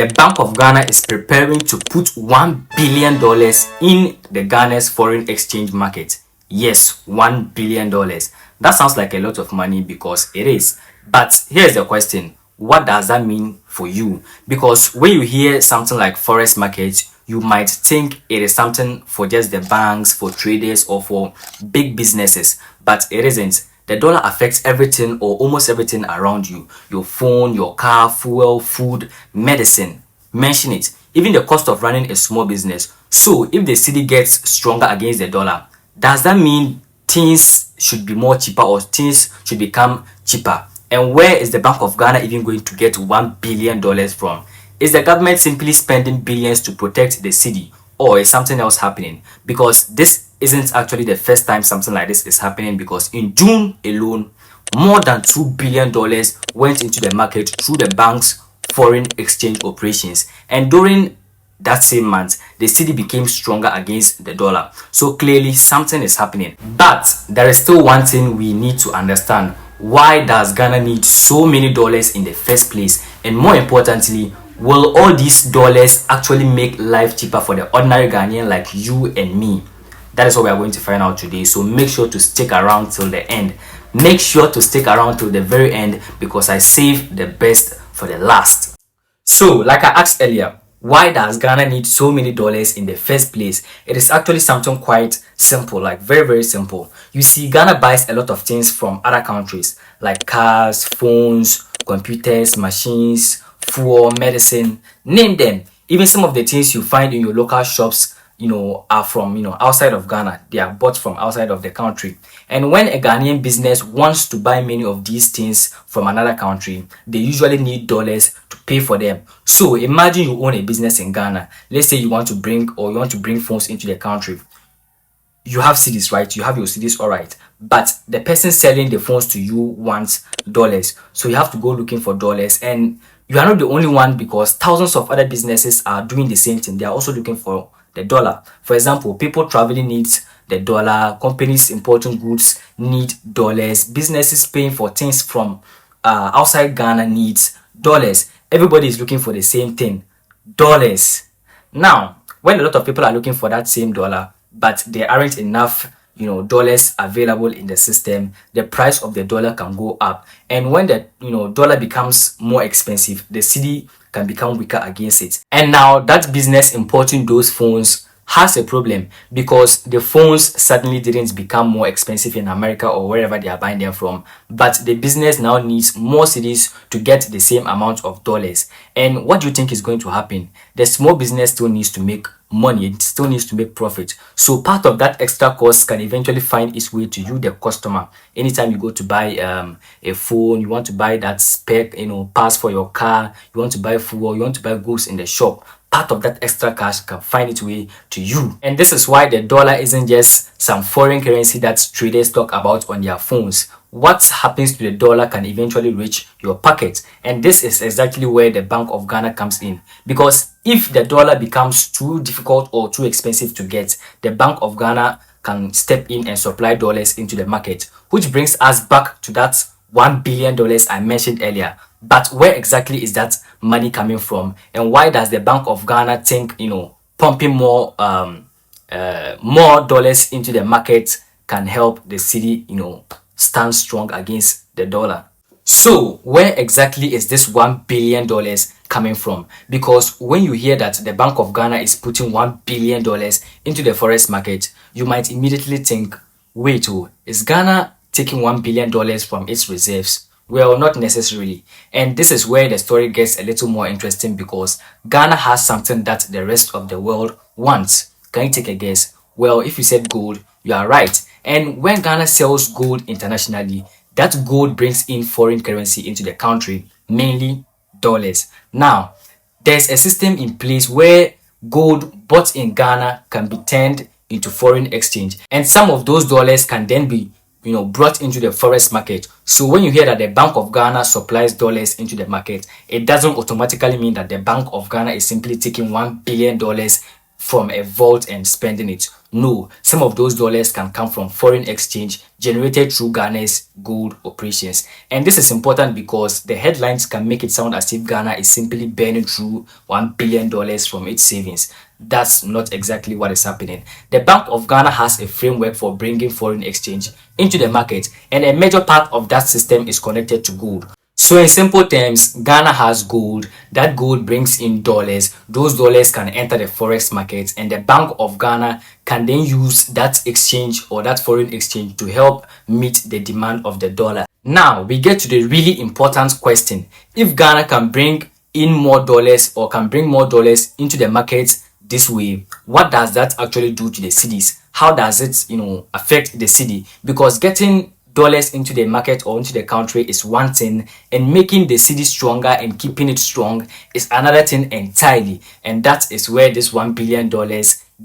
The Bank of Ghana is preparing to put $1 billion in the Ghana's foreign exchange market. Yes, $1 billion. That sounds like a lot of money because it is. But here's the question. What does that mean for you? Because when you hear something like forex market, you might think it is something for just the banks, for traders, or for big businesses. But it isn't. The dollar affects everything or almost everything around you. Your phone, your car, fuel, food, medicine. Mention it. Even the cost of running a small business. So if the cedi gets stronger against the dollar, does that mean things should be more cheaper or things should become cheaper? And where is the Bank of Ghana even going to get $1 billion from? Is the government simply spending billions to protect the cedi, or is something else happening? Because this isn't actually the first time something like this is happening, because in June alone, more than $2 billion went into the market through the bank's foreign exchange operations. And during that same month, the cedi became stronger against the dollar. So clearly something is happening. But there is still one thing we need to understand. Why does Ghana need so many dollars in the first place? And more importantly, will all these dollars actually make life cheaper for the ordinary Ghanaian like you and me? That is what we are going to find out today. So make sure to stick around till the end. Make sure to stick around till the very end, because I saved the best for the last. So like I asked earlier, why does Ghana need so many dollars in the first place? It is actually something quite simple, like very simple. You see, Ghana buys a lot of things from other countries, like cars, phones, computers, machines, fuel, medicine, name them. Even some of the things you find in your local shops, are from, outside of Ghana. They are bought from outside of the country. And when a Ghanaian business wants to buy many of these things from another country, they usually need dollars to pay for them. So imagine you own a business in Ghana. Let's say you want to bring phones into the country. You have cedis, right? You have your cedis, all right. But the person selling the phones to you wants dollars. So you have to go looking for dollars. And you are not the only one, because thousands of other businesses are doing the same thing. They are also looking for the dollar. For example, people traveling needs the dollar. Companies importing goods need dollars. Businesses paying for things from outside Ghana needs dollars. Everybody is looking for the same thing, dollars. Now, when a lot of people are looking for that same dollar, but there aren't enough dollars available in the system, the price of the dollar can go up. And when the dollar becomes more expensive, the cedi can become weaker against it. And now that business importing those phones has a problem, because the phones suddenly didn't become more expensive in America or wherever they are buying them from, but the business now needs more cedis to get the same amount of dollars. And what do you think is going to happen? The small business still needs to make money, it still needs to make profit. So part of that extra cost can eventually find its way to you, the customer. Anytime you go to buy a phone, you want to buy that spec, parts for your car, you want to buy fuel, you want to buy goods in the shop, part of that extra cash can find its way to you. And this is why the dollar isn't just some foreign currency that traders talk about on their phones. What happens to the dollar can eventually reach your pocket. And this is exactly where the Bank of Ghana comes in. Because if the dollar becomes too difficult or too expensive to get, the Bank of Ghana can step in and supply dollars into the market, which brings us back to that $1 billion I mentioned earlier. But where exactly is that money coming from? And why does the Bank of Ghana think, pumping more dollars into the market can help the cedi, stand strong against the dollar? So where exactly is this $1 billion coming from? Because when you hear that the Bank of Ghana is putting $1 billion into the forex market, you might immediately think, wait, is Ghana taking $1 billion from its reserves? Well, not necessarily. And this is where the story gets a little more interesting, because Ghana has something that the rest of the world wants. Can you take a guess? Well, if you said gold, you are right. And when Ghana sells gold internationally, that gold brings in foreign currency into the country, mainly dollars. Now, there's a system in place where gold bought in Ghana can be turned into foreign exchange, and some of those dollars can then be brought into the forex market. So when you hear that the Bank of Ghana supplies dollars into the market, it doesn't automatically mean that the Bank of Ghana is simply taking $1 billion from a vault and spending it. No, some of those dollars can come from foreign exchange generated through Ghana's gold operations. And this is important because the headlines can make it sound as if Ghana is simply burning through $1 billion from its savings. That's not exactly what is happening. The Bank of Ghana has a framework for bringing foreign exchange into the market, and a major part of that system is connected to gold. So in simple terms, Ghana has gold. That gold brings in dollars. Those dollars can enter the forex market, and the Bank of Ghana can then use that exchange or that foreign exchange to help meet the demand of the dollar. Now we get to the really important question. If Ghana can bring in more dollars or can bring more dollars into the market this way, what does that actually do to the cedis? How does it, affect the cedi? Because getting dollars into the market or into the country is one thing, and making the cedi stronger and keeping it strong is another thing entirely. And that is where this $1 billion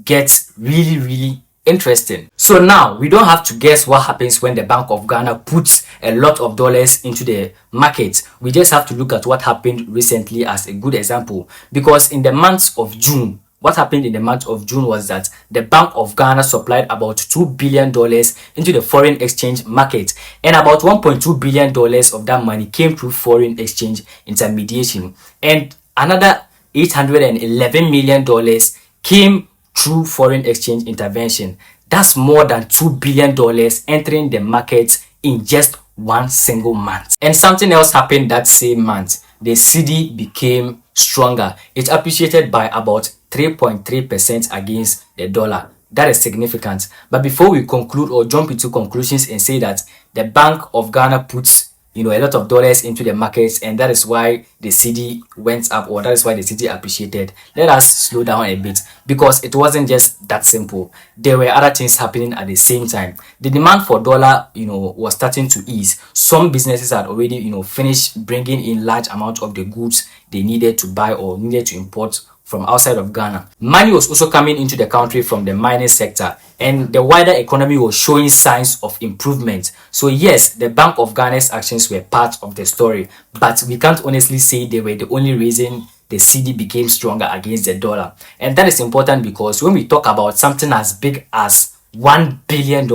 gets really, really interesting. So now we don't have to guess what happens when the Bank of Ghana puts a lot of dollars into the market. We just have to look at what happened recently as a good example, because in the month of June, what happened in the month of June was that the Bank of Ghana supplied about $2 billion into the foreign exchange market, and about $1.2 billion of that money came through foreign exchange intermediation, and another $811 million came through foreign exchange intervention. That's more than $2 billion entering the market in just one single month. And something else happened that same month. The cedi became stronger. It appreciated by about 3.3% against the dollar. That is significant. But before we conclude or jump into conclusions and say that the Bank of Ghana puts a lot of dollars into the markets and that is why the cedi went up, or that is why the cedi appreciated, let us slow down a bit, because it wasn't just that simple. There were other things happening at the same time. The demand for dollar was starting to ease. Some businesses had already finished bringing in large amounts of the goods they needed to buy or needed to import from outside of Ghana. Money was also coming into the country from the mining sector, and the wider economy was showing signs of improvement. So yes, the Bank of Ghana's actions were part of the story, but we can't honestly say they were the only reason the cedi became stronger against the dollar. And that is important because when we talk about something as big as $1 billion,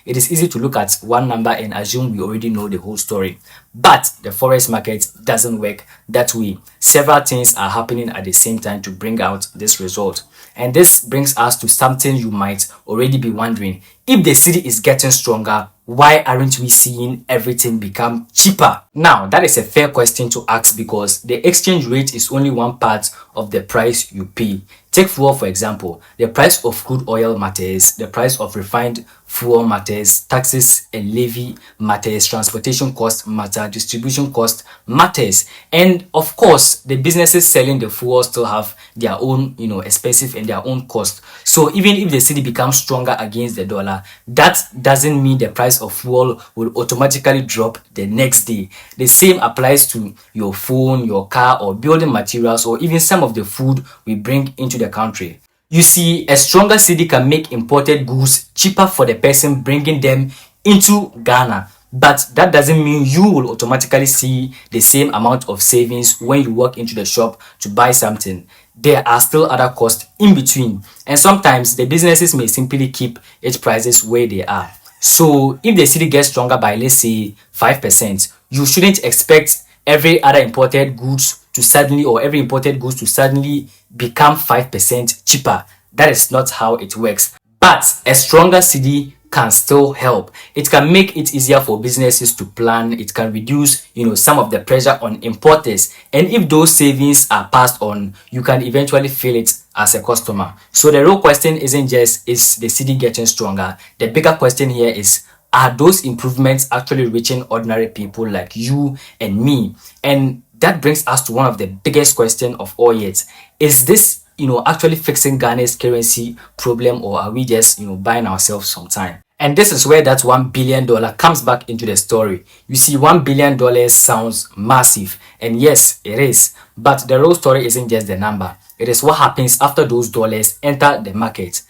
it is easy to look at one number and assume we already know the whole story. But the forex market doesn't work that way. Several things are happening at the same time to bring out this result. And this brings us to something you might already be wondering. If the cedi is getting stronger, why aren't we seeing everything become cheaper? Now, that is a fair question to ask because the exchange rate is only one part of the price you pay. Take fuel, for example. The price of crude oil matters, the price of refined fuel matters, taxes and levy matters, transportation cost matter, distribution cost matters, and of course the businesses selling the fuel still have their own expensive and their own cost. So even if the cedi becomes stronger against the dollar, that doesn't mean the price of fuel will automatically drop the next day. The same applies to your phone, your car, or building materials, or even some of the food we bring into the country. You see, a stronger cedi can make imported goods cheaper for the person bringing them into Ghana. But that doesn't mean you will automatically see the same amount of savings when you walk into the shop to buy something. There are still other costs in between, and sometimes the businesses may simply keep its prices where they are. So if the cedi gets stronger by, let's say, 5%, you shouldn't expect every imported goods to suddenly become 5% cheaper. That is not how it works. But a stronger cedi can still help. It can make it easier for businesses to plan. It can reduce, some of the pressure on importers. And if those savings are passed on, you can eventually feel it as a customer. So the real question isn't just, is the cedi getting stronger? The bigger question here is, are those improvements actually reaching ordinary people like you and me? And that brings us to one of the biggest questions of all yet. Is this actually fixing Ghana's currency problem, or are we just buying ourselves some time? And this is where that $1 billion comes back into the story. You see, $1 billion sounds massive, and yes, it is. But the real story isn't just the number. It is what happens after those dollars enter the market.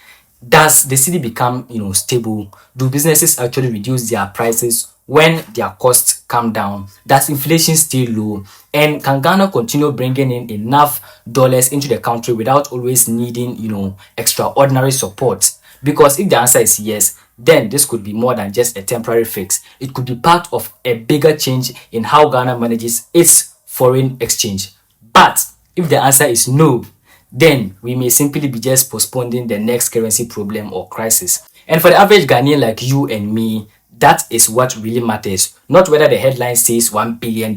Does the cedi become stable? Do businesses actually reduce their prices when their costs come down? Does inflation stay low? And can Ghana continue bringing in enough dollars into the country without always needing, extraordinary support? Because if the answer is yes, then this could be more than just a temporary fix. It could be part of a bigger change in how Ghana manages its foreign exchange. But if the answer is no, then we may simply be just postponing the next currency problem or crisis. And for the average Ghanaian like you and me, that is what really matters. Not whether the headline says $1 billion,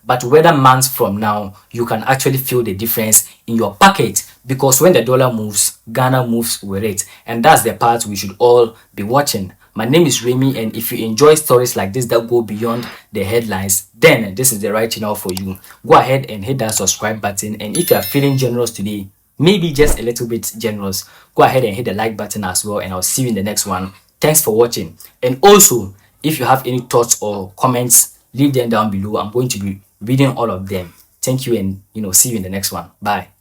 but whether months from now you can actually feel the difference in your pocket. Because when the dollar moves, Ghana moves with it. And that's the part we should all be watching. My name is Remy, and if you enjoy stories like this that go beyond the headlines, then this is the right channel for you. Go ahead and hit that subscribe button. And if you are feeling generous today, maybe just a little bit generous, go ahead and hit the like button as well, and I'll see you in the next one. Thanks for watching. And also, if you have any thoughts or comments, leave them down below. I'm going to be reading all of them. Thank you, and see you in the next one. Bye.